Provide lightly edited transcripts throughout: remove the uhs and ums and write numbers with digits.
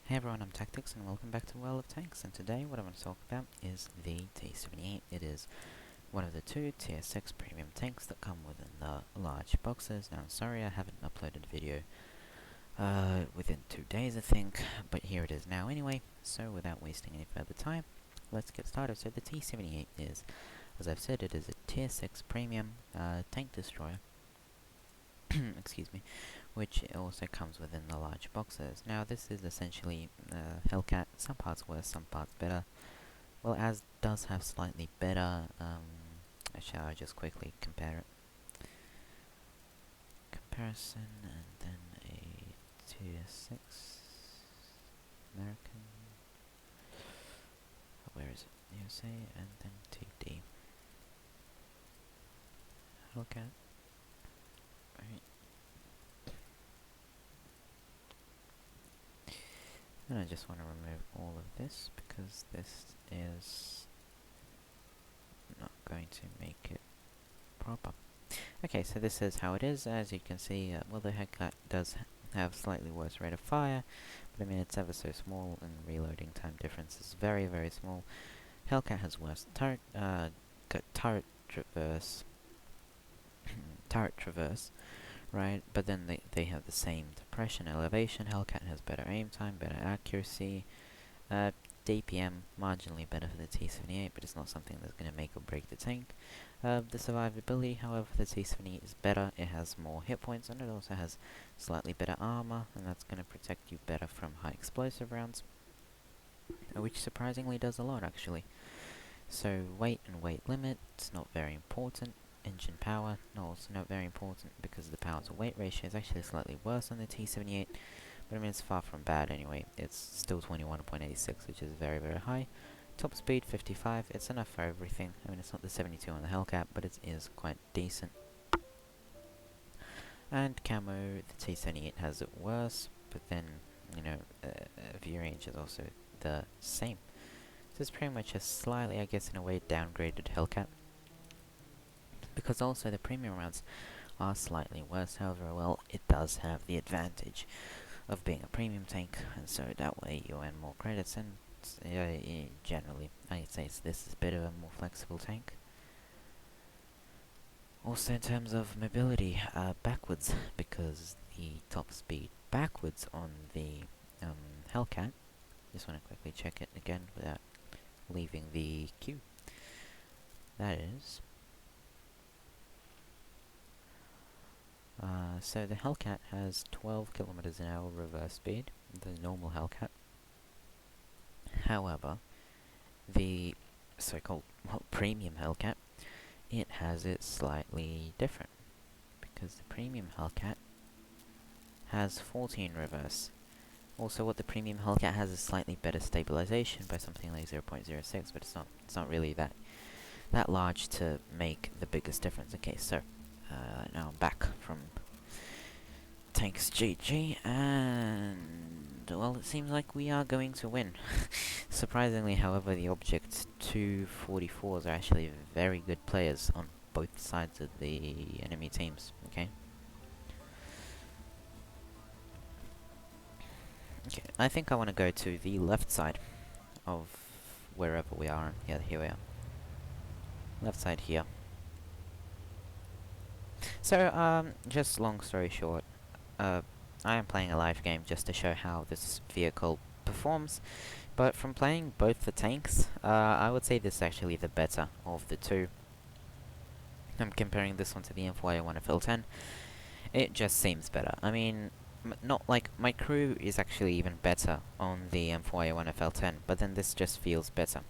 Hey everyone, I'm Tactics and welcome back to World of Tanks, and today what I want to talk about is the T78. It is one of the two Tier 6 premium tanks that come within the large boxes. Now I'm sorry I haven't uploaded a video within 2 days I think, but here it is now anyway. So without wasting any further time, let's get started. So the T78 is, as I've said, it is a Tier 6 premium tank destroyer. Excuse me, which also comes within the large boxes. Now this is essentially Hellcat, some parts worse, some parts better. Well, as does have slightly better, shall I just quickly compare it? Comparison, and then a Tier 6 American, where is it? USA, and then TD. Hellcat. Right. And I just want to remove all of this because this is not going to make it proper. Okay, so this is how it is. As you can see, well, the Hellcat does have slightly worse rate of fire, but I mean it's ever so small, and reloading time difference is very, very small. Hellcat has worse turret traverse, right? But then they have the same depression, elevation. Hellcat has better aim time, better accuracy. DPM marginally better for the T78, but it's not something that's going to make or break the tank. The survivability, however, for the T78 is better. It has more hit points, and it also has slightly better armor, and that's going to protect you better from high explosive rounds, which surprisingly does a lot, actually. So weight and weight limit, it's not very important. Engine power, also not very important, because the power to weight ratio is actually slightly worse on the T78, but I mean it's far from bad anyway. It's still 21.86, which is very, very high. Top speed 55, it's enough for everything. I mean it's not the 72 on the Hellcat, but it is quite decent. And camo, the T78 has it worse, but then, you know, view range is also the same. So it's pretty much a slightly, I guess in a way, downgraded Hellcat. Because also the premium rounds are slightly worse, however, well, it does have the advantage of being a premium tank, and so that way you earn more credits, and generally, I'd say this is a bit of a more flexible tank. Also in terms of mobility, backwards, because the top speed backwards on the Hellcat, just want to quickly check it again without leaving the queue. That is... so the Hellcat has 12 kilometers an hour reverse speed, the normal Hellcat. However, the so-called premium Hellcat, it has it slightly different, because the premium Hellcat has 14 reverse. Also, what the premium Hellcat has is slightly better stabilization by something like 0.06, but it's not really that large to make the biggest difference. Okay, so now I'm back from Tanks GG, and well, it seems like we are going to win. Surprisingly, however, the Object 244s are actually very good players on both sides of the enemy teams, okay? Okay, I think I want to go to the left side of wherever we are. Yeah, here we are. Left side here. So, just long story short, I am playing a live game just to show how this vehicle performs, but from playing both the tanks, I would say this is actually the better of the two. I'm comparing this one to the M4A1 FL10. It just seems better. I mean, not like my crew is actually even better on the M4A1 FL10, but then this just feels better,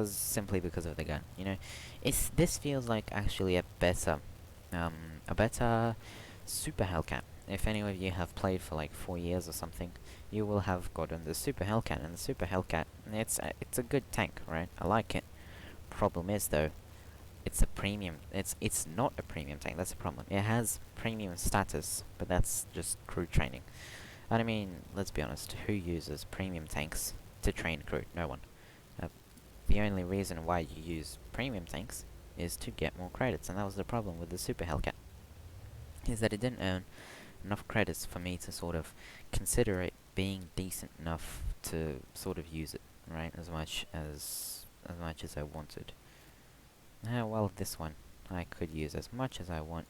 simply because of the gun. You know, this feels like actually a better Super Hellcat. If any of you have played for like 4 years or something, you will have gotten the Super Hellcat, and the Super Hellcat, it's a good tank, right? I like it. Problem is though, it's a premium. It's not a premium tank. That's the problem. It has premium status, but that's just crew training. And I mean, let's be honest. Who uses premium tanks to train crew? No one. The only reason why you use premium tanks is to get more credits, and that was the problem with the Super Hellcat. Is that it didn't earn enough credits for me to sort of consider it being decent enough to sort of use it, right? As much as I wanted. Well, this one I could use as much as I want,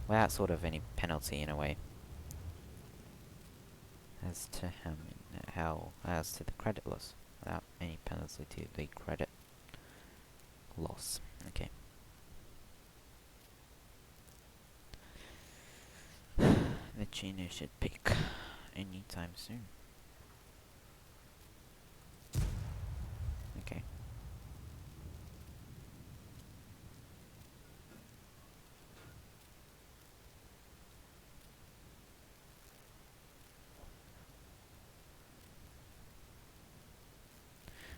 without sort of any penalty in a way. As to as to the credit loss, without any penalty to the credit loss. Okay. The Chino should pick anytime soon. Okay.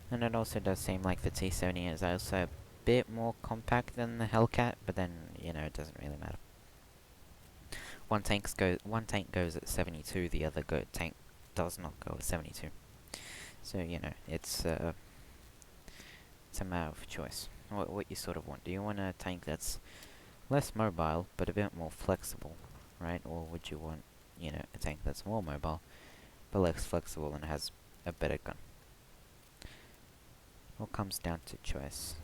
And it also does seem like the T78 is also a bit more compact than the Hellcat, but then, you know, it doesn't really matter. One tank goes at 72, the other tank does not go at 72. So, you know, it's a matter of choice. What you sort of want. Do you want a tank that's less mobile, but a bit more flexible, right? Or would you want, you know, a tank that's more mobile, but less flexible and has a better gun? All comes down to choice.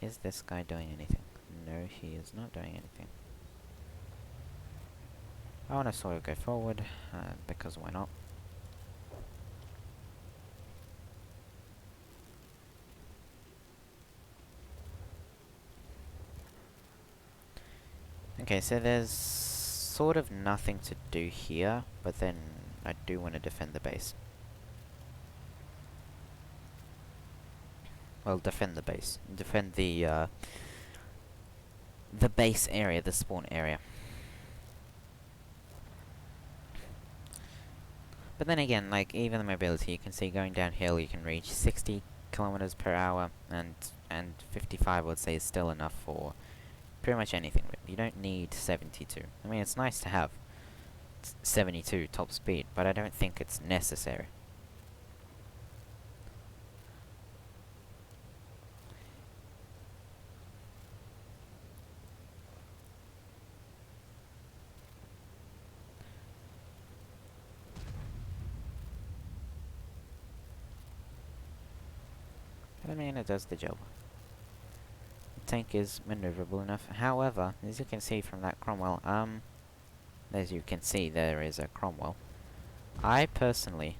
Is this guy doing anything? No, he is not doing anything. I want to sort of go forward, because why not? Okay, so there's sort of nothing to do here, but then I do want to defend the base. Well, defend the base. Defend the base area, the spawn area. But then again, like, even the mobility, you can see going downhill you can reach 60 kilometers per hour, and 55 I would say is still enough for pretty much anything. You don't need 72. I mean, it's nice to have 72 top speed, but I don't think it's necessary. I mean, it does the job. The tank is maneuverable enough. However, as you can see from that Cromwell, as you can see, there is a Cromwell. I personally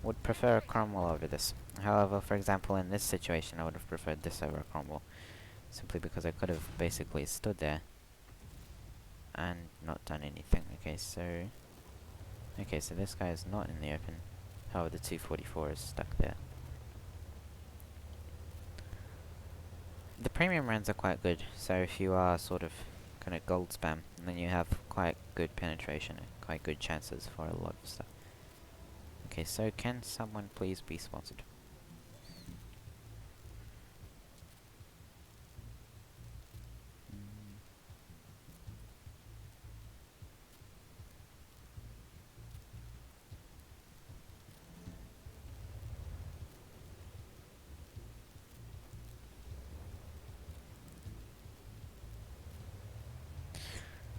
would prefer a Cromwell over this. However, for example, in this situation, I would have preferred this over a Cromwell, simply because I could have basically stood there and not done anything. Okay, so this guy is not in the open. However, the 244 is stuck there. The premium rounds are quite good, so if you are sort of gonna gold spam, then you have quite good penetration and quite good chances for a lot of stuff. Okay, so can someone please be sponsored?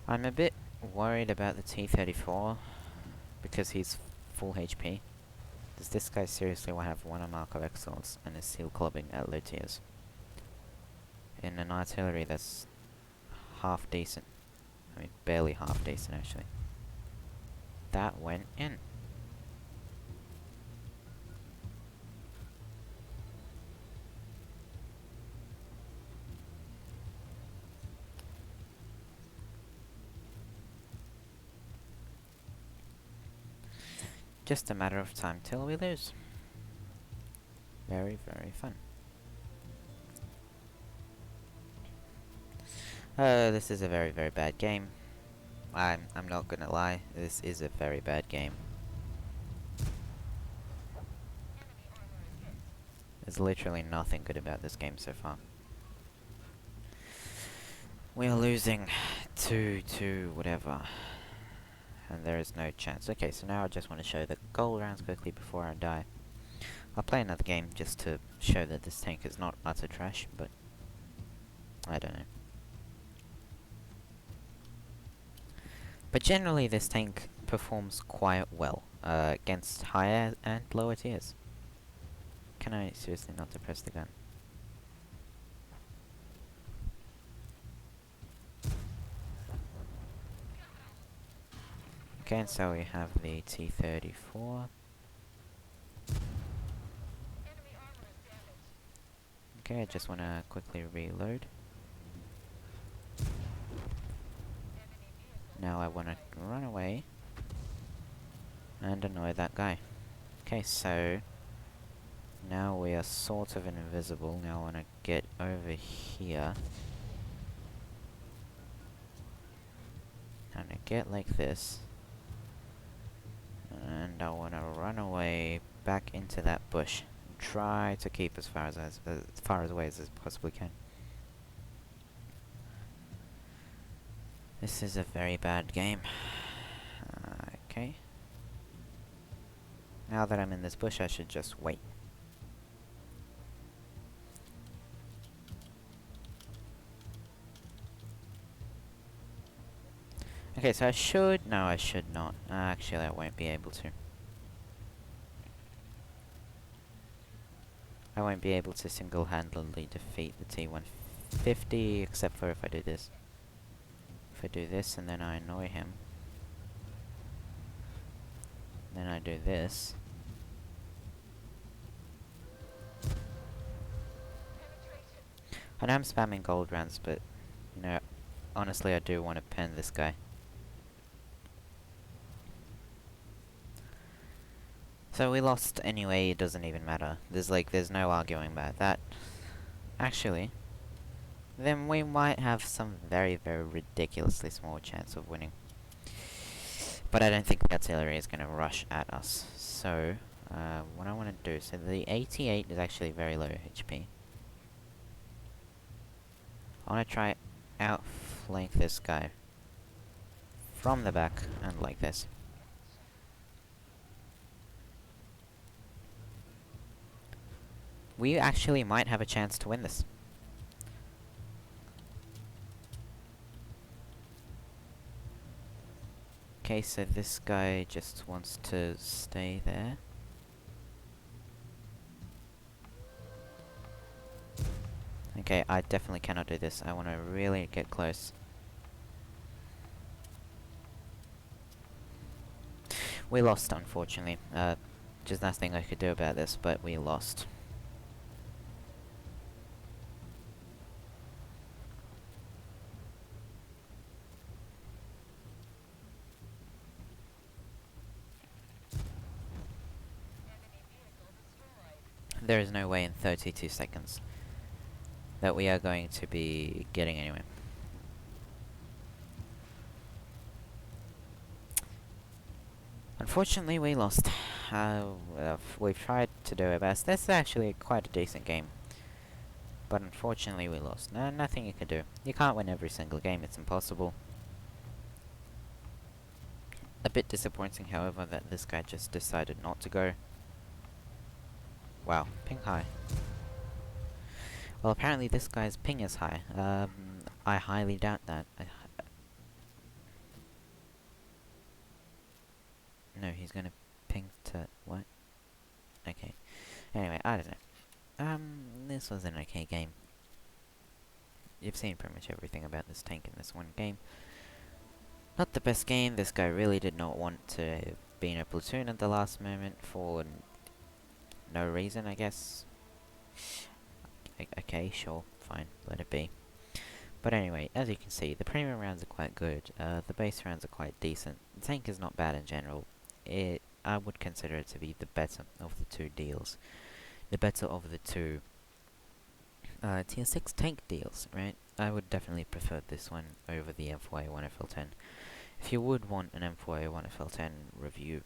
I'm a bit worried about the T34 because he's full HP. Does this guy seriously want to have one mark of excellence and is seal clubbing at low tiers? In an artillery that's half decent. I mean, barely half decent actually. That went in. Just a matter of time till we lose. Very, very fun. This is a very, very bad game. I'm not gonna lie, this is a very bad game. There's literally nothing good about this game so far. We are losing 2-2 whatever. And there is no chance. Okay, so now I just want to show the goal rounds quickly before I die. I'll play another game just to show that this tank is not utter trash, but I don't know. But generally this tank performs quite well against higher and lower tiers. Can I seriously not depress the gun? Okay, and so we have the T34. Okay, I just wanna quickly reload. Now I wanna run away and annoy that guy. Okay, so now we are sort of invisible. Now I wanna get over here. I'm gonna get like this. And I wanna run away back into that bush. And try to keep as far away as I possibly can. This is a very bad game. Okay. Now that I'm in this bush, I should just wait. Okay, so I should... No, I should not. Actually, I won't be able to. I won't be able to single-handedly defeat the T150, except for if I do this. If I do this and then I annoy him. Then I do this. I know I'm spamming gold rounds, but, you know, honestly I do want to pen this guy. So we lost anyway, it doesn't even matter. There's no arguing about that. Actually, then we might have some very, very ridiculously small chance of winning. But I don't think the artillery is going to rush at us. So, what I want to do, so the 88 is actually very low HP. I want to try outflank this guy from the back and like this. We actually might have a chance to win this. Okay, so this guy just wants to stay there. Okay, I definitely cannot do this. I want to really get close. We lost, unfortunately. Just nothing I could do about this, but we lost. There is no way in 32 seconds that we are going to be getting anywhere. Unfortunately, we lost. We've tried to do our best. This is actually quite a decent game. But unfortunately, we lost. No, nothing you can do. You can't win every single game, it's impossible. A bit disappointing, however, that this guy just decided not to go. Wow, ping high. Well, apparently this guy's ping is high. I highly doubt that. No, he's gonna ping to... what? Okay. Anyway, I don't know. This was an okay game. You've seen pretty much everything about this tank in this one game. Not the best game. This guy really did not want to be in a platoon at the last moment for no reason, I guess. Okay, sure, fine, let it be. But anyway, as you can see, the premium rounds are quite good. The base rounds are quite decent. The tank is not bad in general. I would consider it to be the better of the two deals. The better of the two tier 6 tank deals, right? I would definitely prefer this one over the M4A1 FL10. If you would want an M4A1 FL10 review,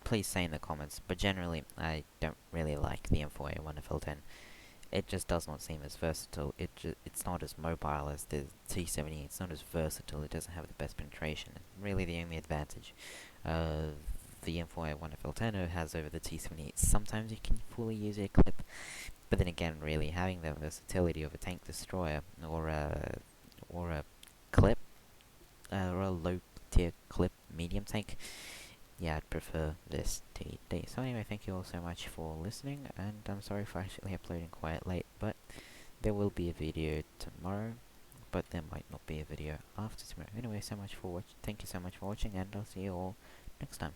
please say in the comments, but generally I don't really like the M4A1 FL10. It just does not seem as versatile. It's not as mobile as the T78. It's not as versatile. It doesn't have the best penetration. Really, the only advantage the M4A1 FL10 has over the T78. Sometimes you can fully use your clip, but then again, really having the versatility of a tank destroyer or a clip or a low mid-tier clip medium tank, yeah, I'd prefer this T8. So anyway, thank you all so much for listening, and I'm sorry for actually uploading quite late, but there will be a video tomorrow, but there might not be a video after tomorrow. Anyway, thank you so much for watching, and I'll see you all next time.